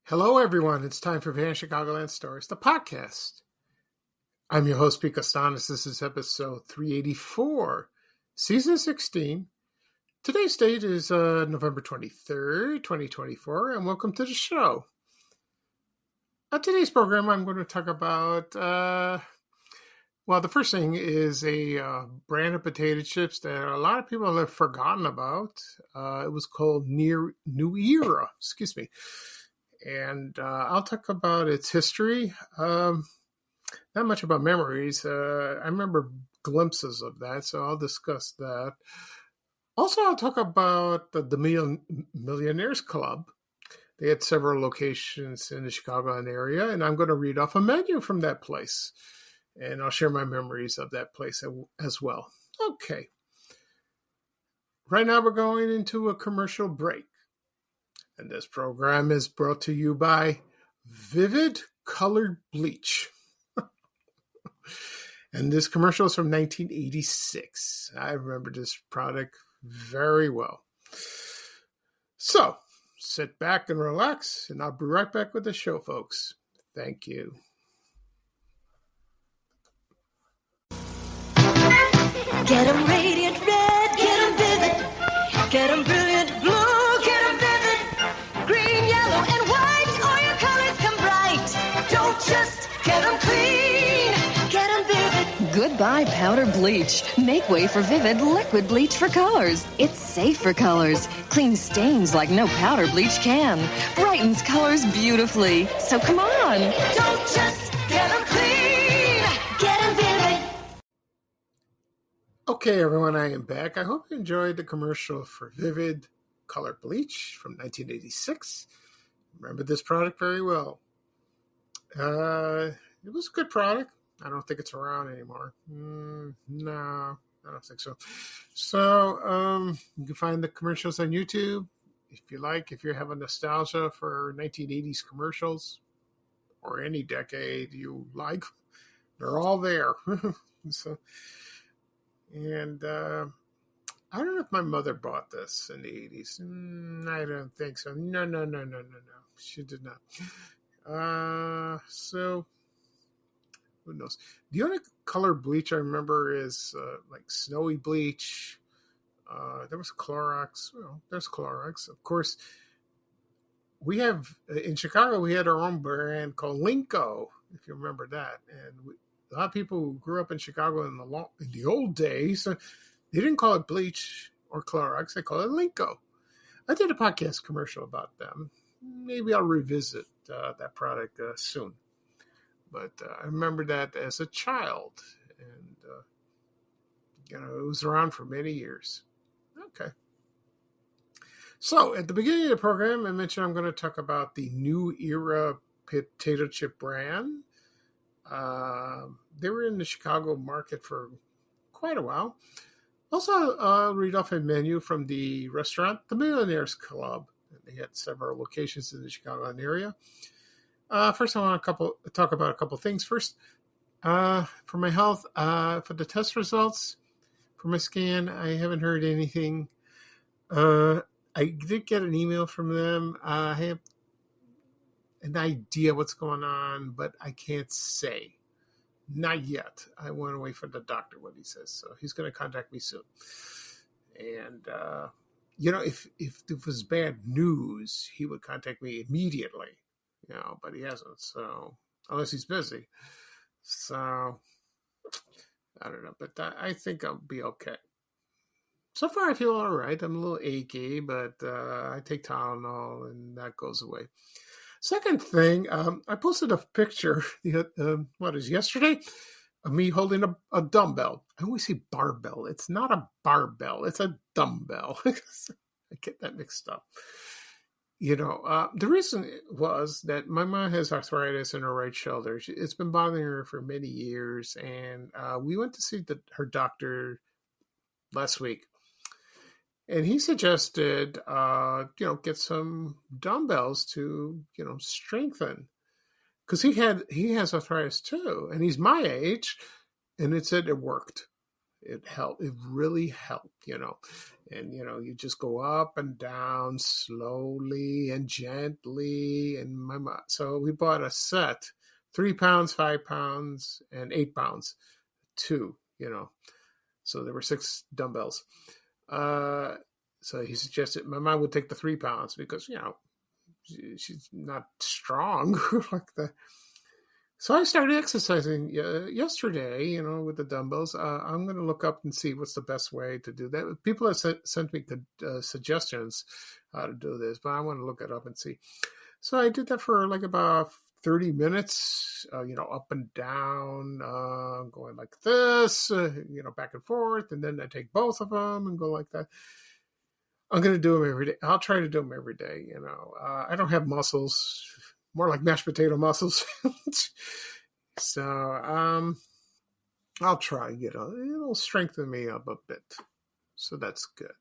Hello, everyone. It's time for Van Chicagoland Stories, the podcast. I'm your host, Pete Costanis. This is episode 384, season 16. Today's date is November 23rd, 2024, and welcome to the show. On today's program, I'm going to talk about, the first thing is a brand of potato chips that a lot of people have forgotten about. It was called New Era, and I'll talk about its history. Not much about memories. I remember glimpses of that, so I'll discuss that. Also, I'll talk about the Millionaires Club. They had several locations in the Chicagoland area, and I'm going to read off a menu from that place. And I'll share my memories of that place as well. Okay. Right now, we're going into a commercial break. And this program is brought to you by Vivid Colored Bleach. And this commercial is from 1986. I remember this product very well. So, sit back and relax, and I'll be right back with the show, folks. Thank you. Get 'em radiant red, get 'em vivid, get 'em brilliant blue, get 'em vivid, green, yellow, and white, all your colors come bright. Don't just get 'em clean, get 'em vivid. Goodbye powder bleach. Make way for Vivid liquid bleach for colors. It's safe for colors. Cleans stains like no powder bleach can. Brightens colors beautifully. So come on. Don't just get 'em clean, get 'em vivid. Okay, everyone, I am back. I hope you enjoyed the commercial for Vivid Color Bleach from 1986. Remember this product very well. It was a good product. I don't think it's around anymore. No, I don't think so. So, you can find the commercials on YouTube if you like. If you have a nostalgia for 1980s commercials or any decade you like, they're all there. And I don't know if my mother bought this in the 80s. I don't think so. No. She did not. So, who knows? The only color bleach I remember is like snowy bleach. There was Clorox. Well, there's Clorox. Of course, we have, in Chicago, we had our own brand called Linko, if you remember that. And a lot of people who grew up in Chicago in the old days, they didn't call it bleach or Clorox. They call it Linko. I did a podcast commercial about them. Maybe I'll revisit that product soon. But I remember that as a child. And, it was around for many years. Okay. So at the beginning of the program, I mentioned I'm going to talk about the New Era potato chip brand. They were in the Chicago market for quite a while. Also, I'll read off a menu from the restaurant, the Millionaires Club. They had several locations in the Chicago area. First, I want to talk about a couple things. First, for my health, for the test results, for my scan, I haven't heard anything. I did get an email from them. I have an idea what's going on, but I can't say. Not yet. I want to wait for the doctor, what he says. So he's going to contact me soon. And, if it was bad news, he would contact me immediately, but he hasn't. So, unless he's busy. So, I don't know. But I think I'll be okay. So far, I feel all right. I'm a little achy, but I take Tylenol and that goes away. Second thing, I posted a picture, yesterday, of me holding a dumbbell. I always say barbell. It's not a barbell. It's a dumbbell. I get that mixed up. The reason was that my mom has arthritis in her right shoulder. It's been bothering her for many years, and we went to see her doctor last week. And he suggested, get some dumbbells to, strengthen. Because he has arthritis too. And he's my age. And it said it worked. It helped. It really helped, And, you just go up and down slowly and gently. And so we bought a set, 3 pounds, 5 pounds, and 8 pounds, two, So there were 6 dumbbells. So he suggested my mom would take the 3 pounds because, she's not strong like that. So I started exercising yesterday, with the dumbbells. I'm going to look up and see what's the best way to do that. People have sent me suggestions how to do this, but I want to look it up and see. So I did that for like about 30 minutes, up and down, going like this, back and forth. And then I take both of them and go like that. I'm going to do them every day. I'll try to do them every day. I don't have muscles. More like mashed potato muscles. So I'll try, it'll strengthen me up a bit. So that's good.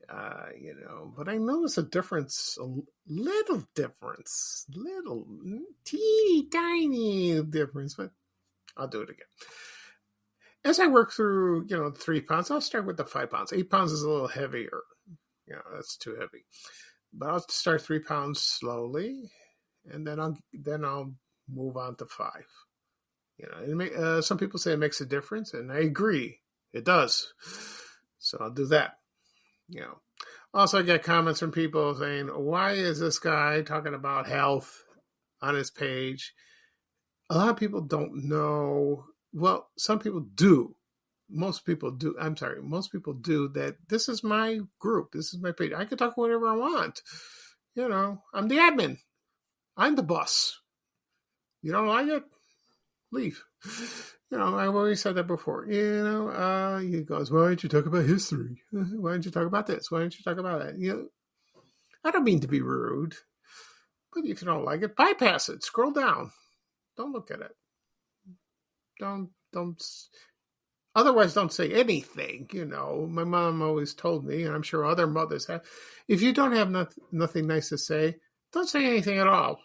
But I notice a difference, little teeny tiny difference, but I'll do it again. As I work through, the 3 pounds, I'll start with the 5 pounds. 8 pounds is a little heavier. That's too heavy. But I'll start 3 pounds slowly. And then I'll move on to 5. Some people say it makes a difference, and I agree, it does. So I'll do that. Also, I get comments from people saying, "Why is this guy talking about health on his page?" A lot of people don't know. Well, some people do. Most people do. I'm sorry. Most people do that. This is my group. This is my page. I can talk whatever I want. I'm the admin. I'm the boss. You don't like it? Leave. I've always said that before. He goes, "Why don't you talk about history? Why don't you talk about this? Why don't you talk about that?" I don't mean to be rude, but if you don't like it, bypass it. Scroll down. Don't look at it. Don't. Otherwise, don't say anything. My mom always told me, and I'm sure other mothers have, if you don't have nothing nice to say, don't say anything at all.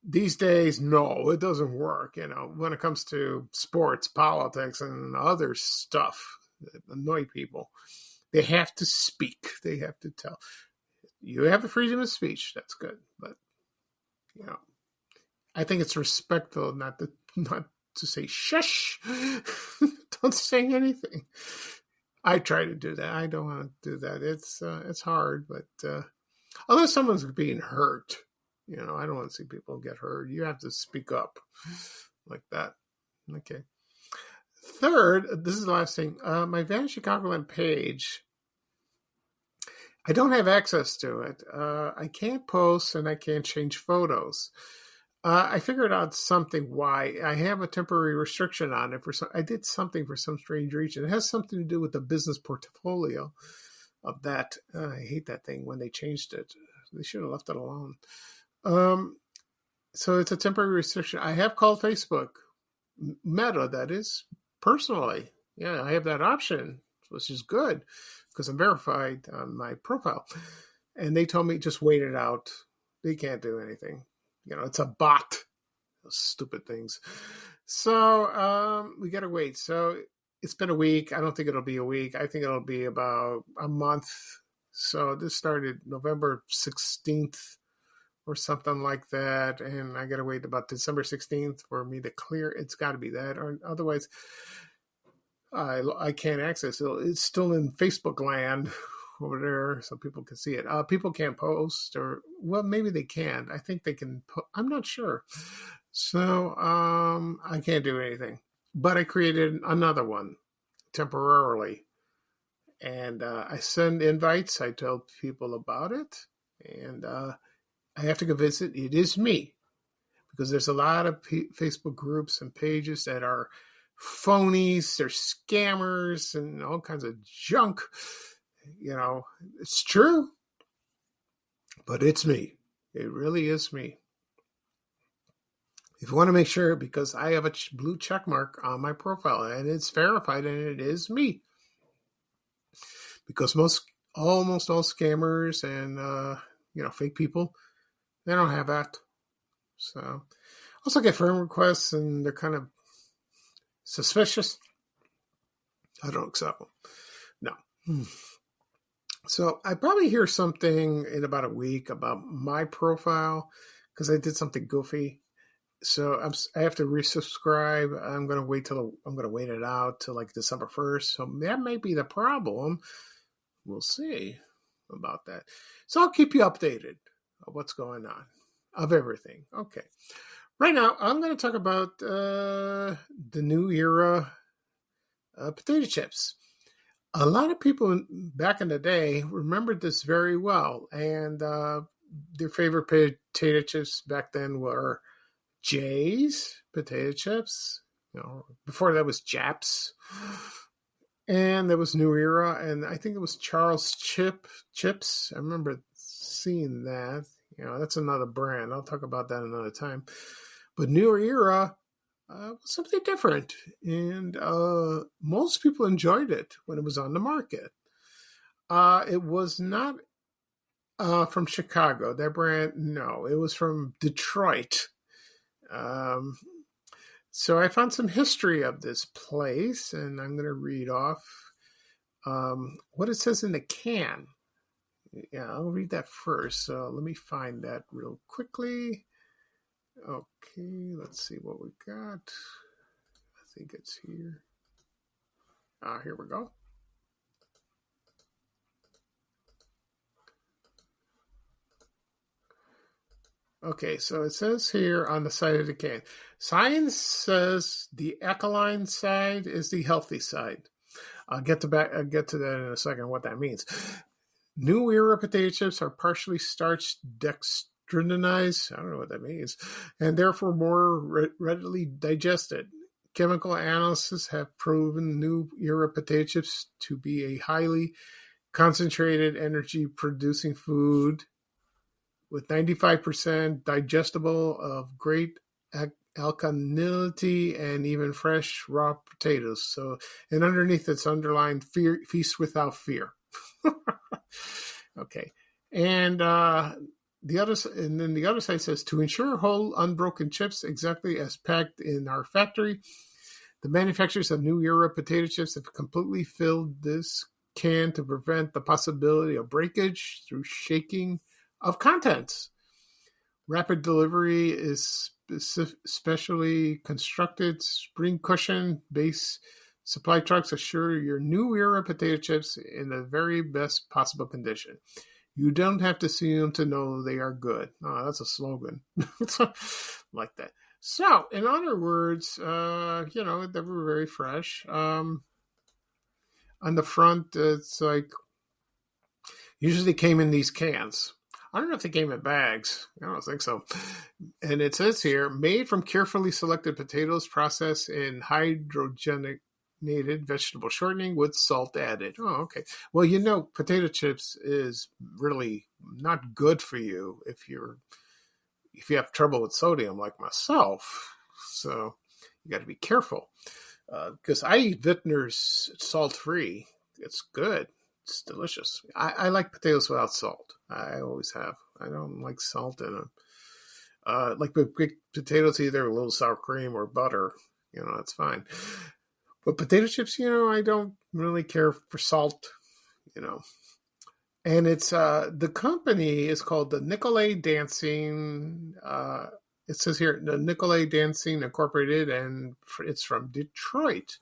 These days, no, it doesn't work. When it comes to sports, politics, and other stuff that annoy people, they have to speak. They have to tell. You have the freedom of speech. That's good. But, I think it's respectful not to say shush. Don't say anything. I try to do that. I don't want to do that. It's hard, but unless someone's being hurt, I don't want to see people get hurt. You have to speak up like that. Okay. Third, this is the last thing. My Vanish Chicagoland page, I don't have access to it. I can't post and I can't change photos. I figured out something why. I have a temporary restriction on it. I did something for some strange reason. It has something to do with the business portfolio of that. I hate that thing when they changed it. They should have left it alone. So it's a temporary restriction. I have called Facebook, Meta, that is, personally. Yeah, I have that option, which is good because I'm verified on my profile. And they told me just wait it out. They can't do anything. It's a bot. Those stupid things. So we got to wait. So it's been a week. I don't think it'll be a week. I think it'll be about a month. So this started November 16th or something like that. And I got to wait about December 16th for me to clear. It's got to be that. Or otherwise, I can't access it. It's still in Facebook land over there so people can see it. People can't post maybe they can. I think they can. I'm not sure. So I can't do anything. But I created another one temporarily. And I send invites. I tell people about it. And I have to convince it is me. Because there's a lot of Facebook groups and pages that are phonies. They're scammers and all kinds of junk. It's true. But it's me. It really is me. If you want to make sure, because I have a blue check mark on my profile and it's verified and it is me. Because almost all scammers and, fake people, they don't have that. So, also get friend requests and they're kind of suspicious. I don't accept them. No. Hmm. So I probably hear something in about a week about my profile because I did something goofy. So I have to resubscribe. I'm going to wait it out till like December 1st. So that may be the problem. We'll see about that. So I'll keep you updated of what's going on, of everything. Okay. Right now, I'm going to talk about the new era potato chips. A lot of people back in the day remembered this very well, and their favorite potato chips back then were Jay's potato chips. Before that was Japs, and there was New Era, and I think it was Charles Chips. I remember seeing that. That's another brand. I'll talk about that another time. But New Era was something different, and most people enjoyed it when it was on the market. It was not from Chicago. That brand, no, it was from Detroit. So I found some history of this place, and I'm going to read off what it says in the can. Yeah, I'll read that first. So let me find that real quickly. Okay, let's see what we got. I think it's here. Here we go. Okay, so it says here on the side of the can, science says the alkaline side is the healthy side. I'll get to that in a second, what that means. New Era potato chips are partially starch dextrinized, I don't know what that means, and therefore more readily digested. Chemical analysis have proven New Era potato chips to be a highly concentrated energy-producing food with 95% digestible, of great alkalinity, and even fresh raw potatoes. So, and underneath it's underlined feast without fear. Okay. And the other side says, to ensure whole unbroken chips exactly as packed in our factory, the manufacturers of New Era potato chips have completely filled this can to prevent the possibility of breakage through shaking of contents. Rapid delivery is specially constructed spring cushion base supply trucks assure your New Era potato chips in the very best possible condition. You don't have to see them to know they are good. Oh, that's a slogan. Like that. So, in other words, they were very fresh. On the front, it's like, usually they came in these cans. I don't know if they came in bags. I don't think so. And it says here, made from carefully selected potatoes processed in hydrogenated vegetable shortening with salt added. Oh, okay. Well, potato chips is really not good for you if you have trouble with sodium like myself. So you got to be careful. Because I eat Vittner's salt-free. It's good. It's delicious. I like potatoes without salt. I always have. I don't like salt in them. Like with big potatoes, either a little sour cream or butter. That's fine. But potato chips, I don't really care for salt. And it's the company is called the Nicolay Dancing. It says here the Nicolay Dancing Incorporated, and it's from Detroit.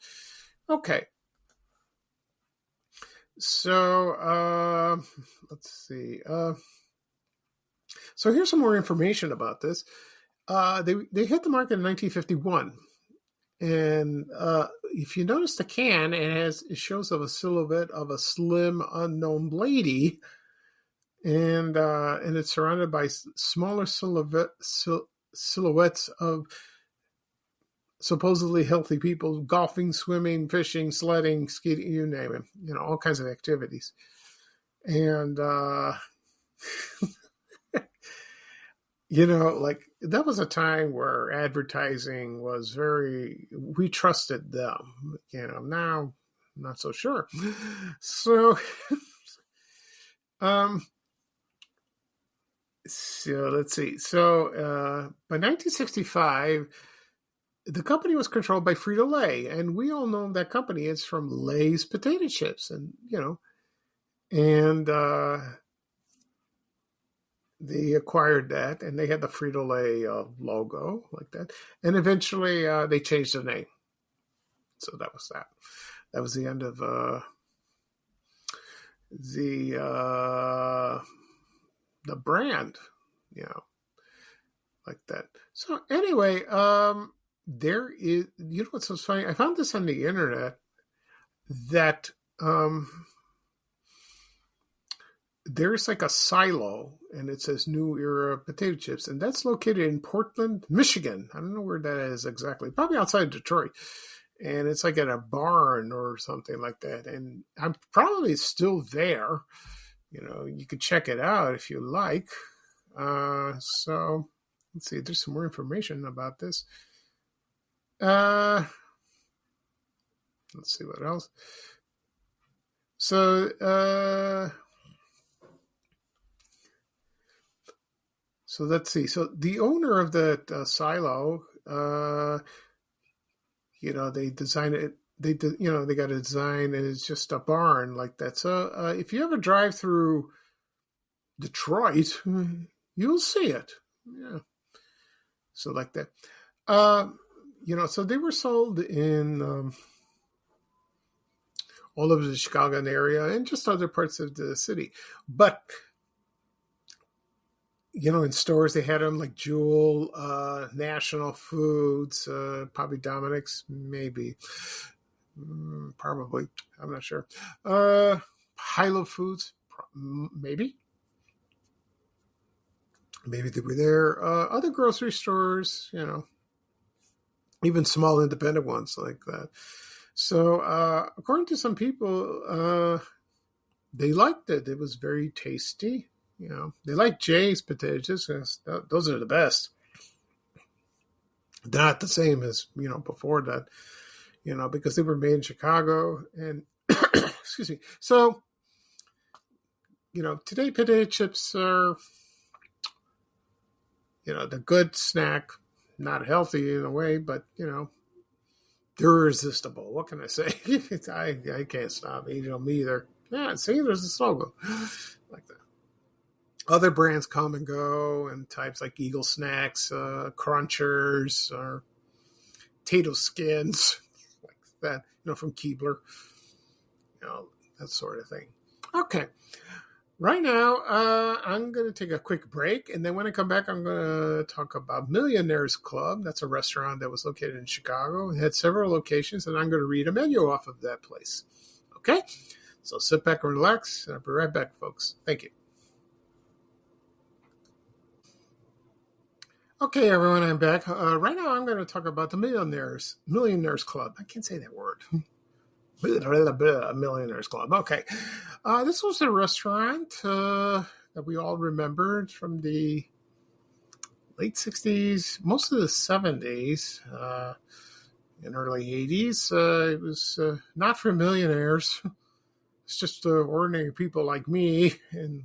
Okay. So let's see. So here's some more information about this. They hit the market in 1951, and if you notice the can, it shows of a silhouette of a slim unknown lady, and it's surrounded by smaller silhouettes of supposedly healthy people golfing, swimming, fishing, sledding, skiing, you name it, all kinds of activities. And, like that was a time where advertising was we trusted them, now I'm not so sure. So, so let's see. So, by 1965, the company was controlled by Frito-Lay, and we all know that company is from Lay's potato chips. And, And they acquired that, and they had the Frito-Lay logo like that. And eventually they changed the name. So that was that. That was the end of the brand, like that. So anyway, there is, what's so funny? I found this on the internet that there's like a silo, and it says New Era potato chips, and that's located in Portland, Michigan. I don't know where that is exactly. Probably outside Detroit. And it's like at a barn or something like that. And I'm probably still there. You could check it out if you like. So let's see. There's some more information about this. Let's see what else. So let's see. So the owner of that silo, they designed it. They got a design, and it's just a barn like that. So if you ever drive through Detroit, you'll see it. Yeah. So like that. So they were sold in all over the Chicago area and just other parts of the city. But in stores, they had them like Jewel, National Foods, probably Dominic's, maybe. Probably. I'm not sure. Hilo Foods, maybe. Maybe they were there. Other grocery stores, even small independent ones like that. So, according to some people, they liked it. It was very tasty. They like Jay's potatoes. Those are the best. Not the same as, before that, because they were made in Chicago. And, excuse me. So, today potato chips are, the good snack, not healthy in a way, but, they're irresistible. What can I say? I can't stop eating them either. Yeah, see, there's a slogan like that. Other brands come and go, and types like Eagle Snacks, Crunchers, or Potato Skins, like that, from Keebler, that sort of thing. Okay. Right now, I'm going to take a quick break, and then when I come back, I'm going to talk about Millionaire's Club. That's a restaurant that was located in Chicago. It had several locations, and I'm going to read a menu off of that place. Okay? So sit back and relax, and I'll be right back, folks. Thank you. Okay, everyone, I'm back. Right now, I'm going to talk about the Millionaires Club. I can't say that word. Millionaires Club. Okay. This was a restaurant that we all remembered from the late 60s, most of the 70s, and early 80s. It was not for millionaires. It's just ordinary people like me and,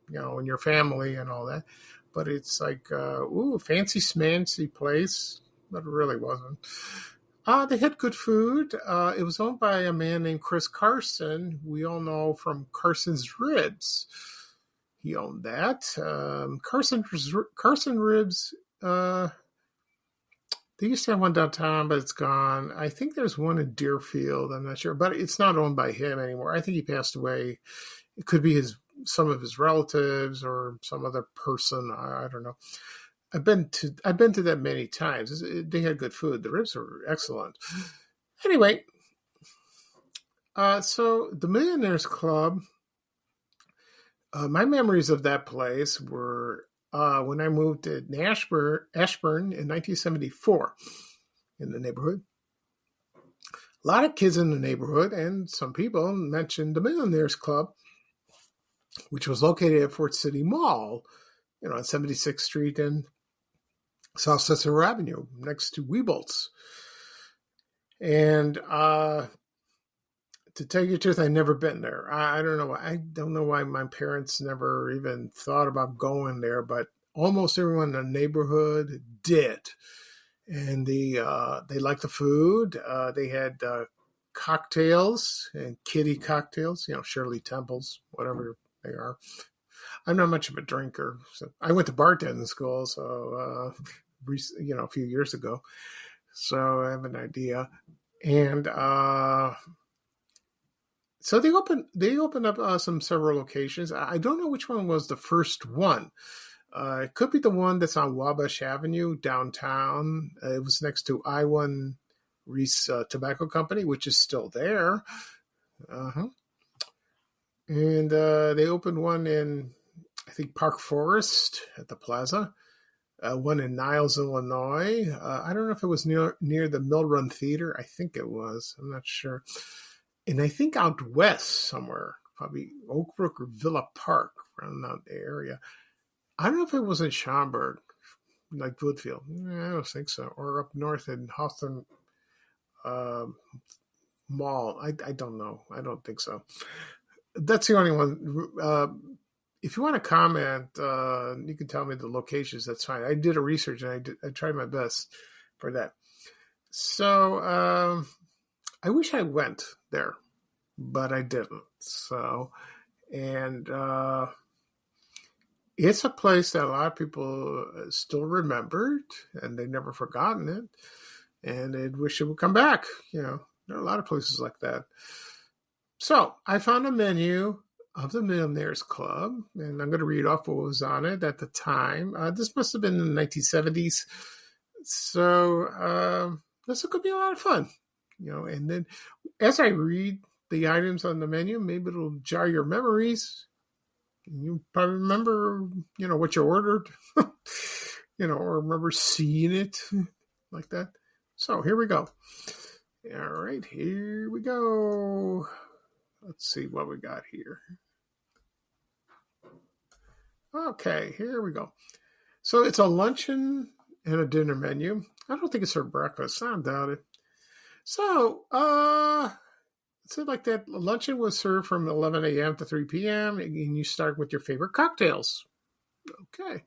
and your family and all that. But it's like, fancy smancy place, but it really wasn't. They had good food. It was owned by a man named Chris Carson. We all know from Carson's Ribs. He owned that. Carson Ribs, they used to have one downtown, but it's gone. I think there's one in Deerfield. I'm not sure, but it's not owned by him anymore. I think he passed away. It could be some of his relatives or some other person. I don't know. I've been to that many times. They had good food. The ribs were excellent. Anyway, so the Millionaires Club. My memories of that place were when I moved to Ashburn in 1974 in the neighborhood. A lot of kids in the neighborhood, and some people mentioned the Millionaires Club, which was located at Fort City Mall, on 76th Street and South Cicero Avenue, next to Weebolt's. And to tell you the truth, I've never been there. I don't know. I don't know why my parents never even thought about going there, but almost everyone in the neighborhood did. And they liked the food. They had cocktails and kiddie cocktails, Shirley Temples, whatever they are. I'm not much of a drinker. So I went to bartending school, so, a few years ago. So I have an idea. And so they opened up several locations. I don't know which one was the first one. It could be the one that's on Wabash Avenue downtown. It was next to I-1 Reese Tobacco Company, which is still there. And they opened one in, I think, Park Forest at the Plaza. One in Niles, Illinois. I don't know if it was near the Mill Run Theater. I think it was. I'm not sure. And I think out west somewhere, probably Oak Brook or Villa Park, around that area. I don't know if it was in Schaumburg, like Woodfield. I don't think so. Or up north in Hawthorne Mall. I don't know. I don't think so. That's the only one. If you want to comment, you can tell me the locations. That's fine. I did a research and I tried my best for that. So I wish I went there, but I didn't. So, and it's a place that a lot of people still remembered, and they never forgotten it, and they'd wish it would come back. There are a lot of places like that. So I found a menu of the Millionaires Club, and I'm going to read off what was on it at the time. This must have been in the 1970s. So this could be a lot of fun, and then as I read the items on the menu, maybe it'll jar your memories. You probably remember, what you ordered, or remember seeing it like that. So here we go. All right, here we go. Let's see what we got here. Okay, here we go. So it's a luncheon and a dinner menu. I don't think it's for breakfast. I doubt it. So, so like that, luncheon was served from 11 a.m. to 3 p.m. and you start with your favorite cocktails. Okay.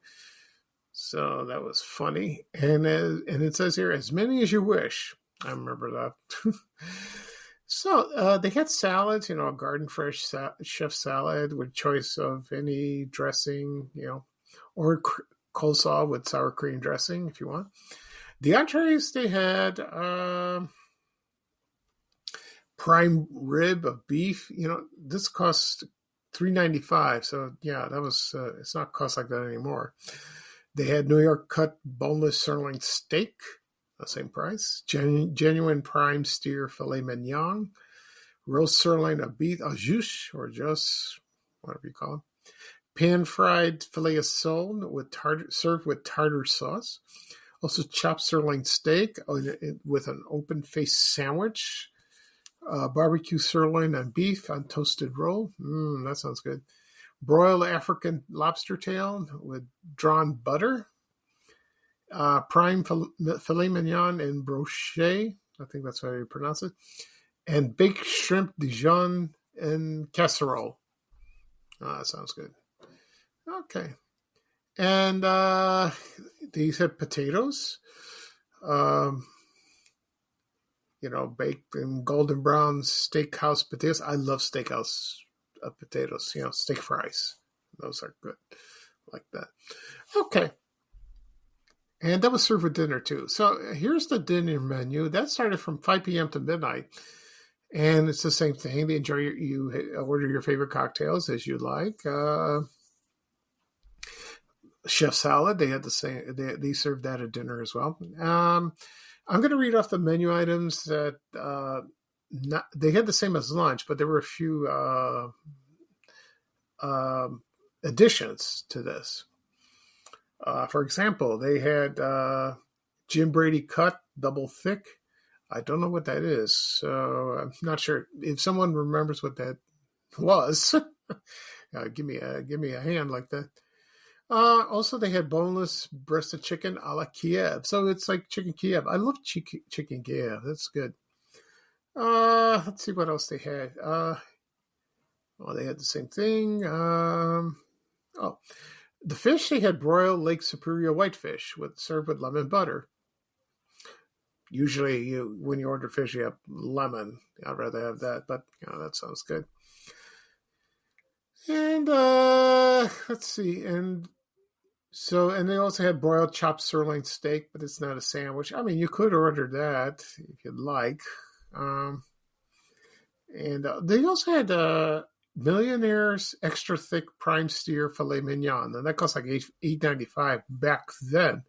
So that was funny. And it says here, as many as you wish. I remember that. So they had salads, a garden fresh chef salad with choice of any dressing, or coleslaw with sour cream dressing if you want. The entrees, they had prime rib of beef. This cost $3.95. So yeah, that was it's not cost like that anymore. They had New York cut boneless sirloin steak, the same price. Genuine prime steer filet mignon, roast sirloin of beef au jus, or just whatever you call it. Pan fried filet of sole served with tartar sauce. Also chopped sirloin steak with an open face sandwich. Barbecue sirloin and beef on toasted roll. That sounds good. Broiled African lobster tail with drawn butter. Prime filet mignon and brochet. I think that's how you pronounce it. And baked shrimp Dijon and casserole. That sounds good. Okay. And these had potatoes. Baked in golden brown steakhouse potatoes. I love steakhouse potatoes, steak fries. Those are good. Like that. Okay. And that was served with dinner too. So here's the dinner menu. That started from 5 p.m. to midnight. And it's the same thing. They you order your favorite cocktails as you like. Chef salad. They had the same. They served that at dinner as well. I'm going to read off the menu items that they had the same as lunch, but there were a few additions to this. For example, they had Jim Brady cut double thick. I don't know what that is, so I'm not sure. If someone remembers what that was, give me a hand like that. Also, they had boneless breasted chicken a la Kiev. So it's like chicken Kiev. I love chicken Kiev. That's good. Let's see what else they had. They had the same thing. The fish, they had broiled Lake Superior whitefish served with lemon butter. Usually, when you order fish, you have lemon. I'd rather have that, but that sounds good. And let's see, and they also had broiled chopped sirloin steak, but it's not a sandwich. I mean, you could order that if you'd like. And they also had Millionaire's extra thick prime steer filet mignon, and that cost like $8.95 back then.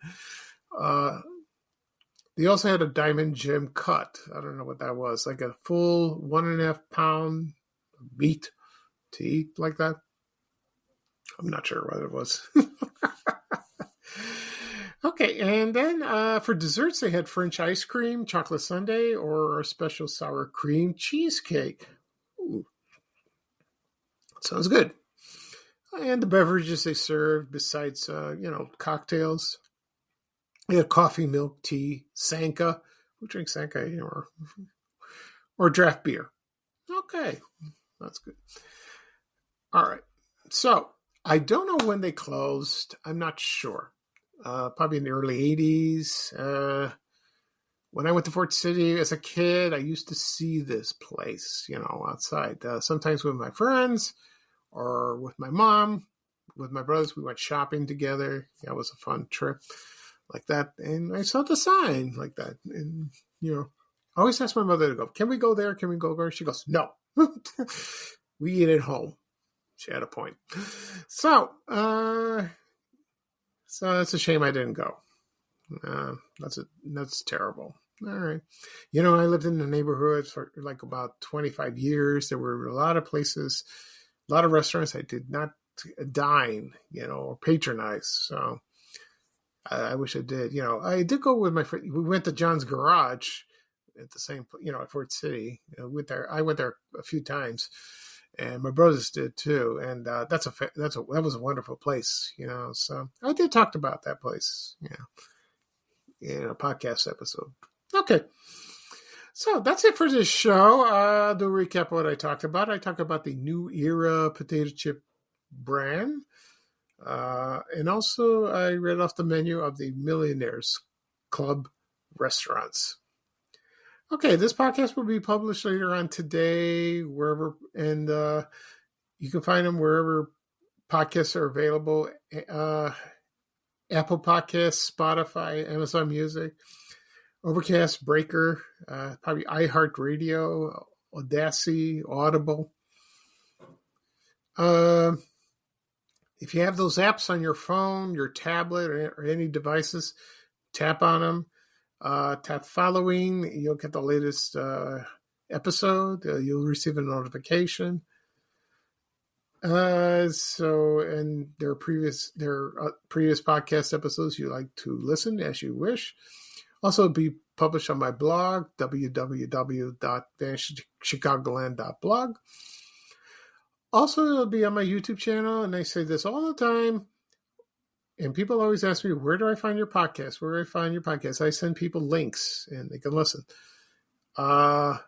They also had a Diamond Jim cut. I don't know what that was, like a full 1.5 pound meat to eat like that. I'm not sure what it was. Okay, and then for desserts, they had French ice cream, chocolate sundae, or a special sour cream cheesecake. Ooh. Sounds good. And the beverages they served, besides, cocktails, they had coffee, milk, tea, Sanka. Who drinks Sanka anymore? Or draft beer. Okay, that's good. All right. So, I don't know when they closed. I'm not sure. Probably in the early 80s. When I went to Fort City as a kid, I used to see this place, outside. Sometimes with my friends or with my mom, with my brothers. We went shopping together. That was a fun trip like that. And I saw the sign like that. And, I always asked my mother to go, can we go there? Can we go there? She goes, no. We eat at home. She had a point. So it's a shame I didn't go. That's terrible. All right. I lived in the neighborhood for like about 25 years. There were a lot of places, a lot of restaurants I did not dine, or patronize. So I wish I did. I did go with my friend. We went to John's Garage at the same, at Fort City. I went there a few times. And my brothers did too, and that was a wonderful place, So I did talk about that place, in a podcast episode. Okay, so that's it for this show. To recap what I talked about, I talked about the New Era potato chip brand, and also I read off the menu of the Millionaires Club restaurants. Okay, this podcast will be published later on today, wherever, and you can find them wherever podcasts are available. Apple Podcasts, Spotify, Amazon Music, Overcast, Breaker, probably iHeartRadio, Audacity, Audible. If you have those apps on your phone, your tablet, or any devices, tap on them. Tap following, you'll get the latest episode. You'll receive a notification. And their previous podcast episodes you like to listen as you wish. Also be published on my blog, www.vanishedchicagoland.blog. Also, it'll be on my YouTube channel, and I say this all the time. And people always ask me, where do I find your podcast? Where do I find your podcast? I send people links, and they can listen. You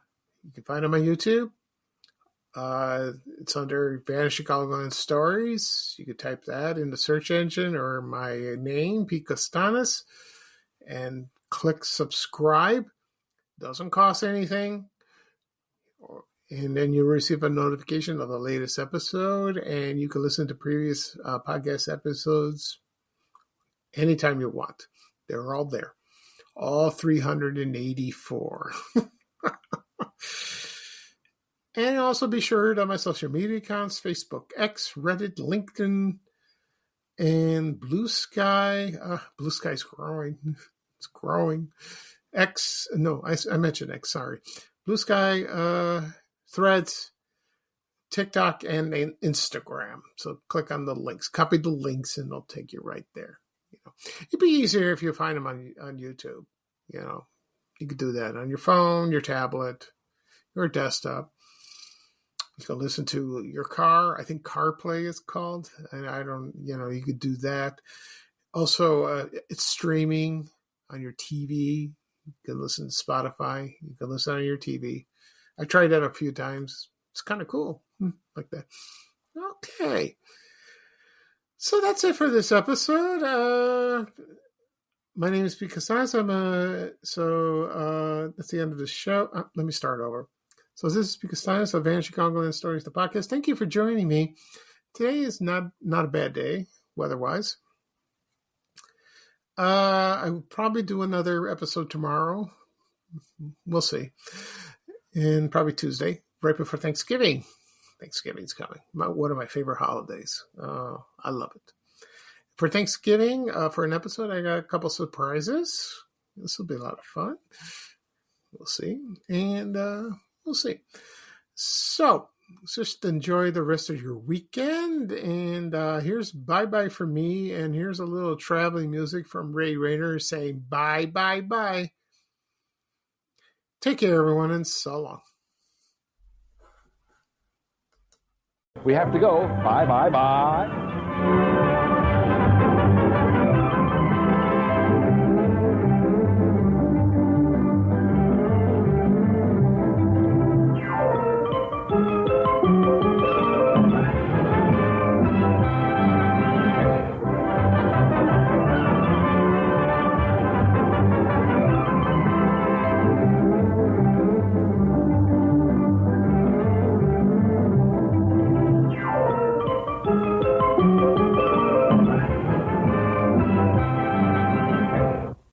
can find it on my YouTube. It's under Vanish Chicagoland Stories. You could type that in the search engine or my name, Pete Costanis, and click subscribe. Doesn't cost anything. And then you'll receive a notification of the latest episode, and you can listen to previous podcast episodes anytime you want. They're all there. All 384. And also be sure on my social media accounts, Facebook, X, Reddit, LinkedIn, and Blue Sky. Blue Sky's growing. It's growing. X, no, I mentioned X, sorry. Blue Sky, Threads, TikTok, and Instagram. So click on the links. Copy the links, and they'll take you right there. It'd be easier if you find them on YouTube. You could do that on your phone, your tablet, your desktop. You can listen to your car. I think CarPlay is called. And I don't, you could do that. Also, it's streaming on your TV. You can listen to Spotify. You can listen on your TV. I tried that a few times. It's kind of cool. Like that. Okay. So that's it for this episode. My name is Pete Castanes. That's the end of the show. Let me start over. So this is Pete Castanes of Van Chicagoland Stories, the podcast. Thank you for joining me. Today is not a bad day, weather-wise. I will probably do another episode tomorrow. We'll see. And probably Tuesday, right before Thanksgiving. Thanksgiving's coming. One of my favorite holidays. I love it. For Thanksgiving, for an episode, I got a couple surprises. This will be a lot of fun. We'll see. And we'll see. So, just enjoy the rest of your weekend. And here's bye-bye for me. And here's a little traveling music from Ray Rayner saying bye, bye, bye. Take care, everyone, and so long. We have to go. Bye, bye, bye.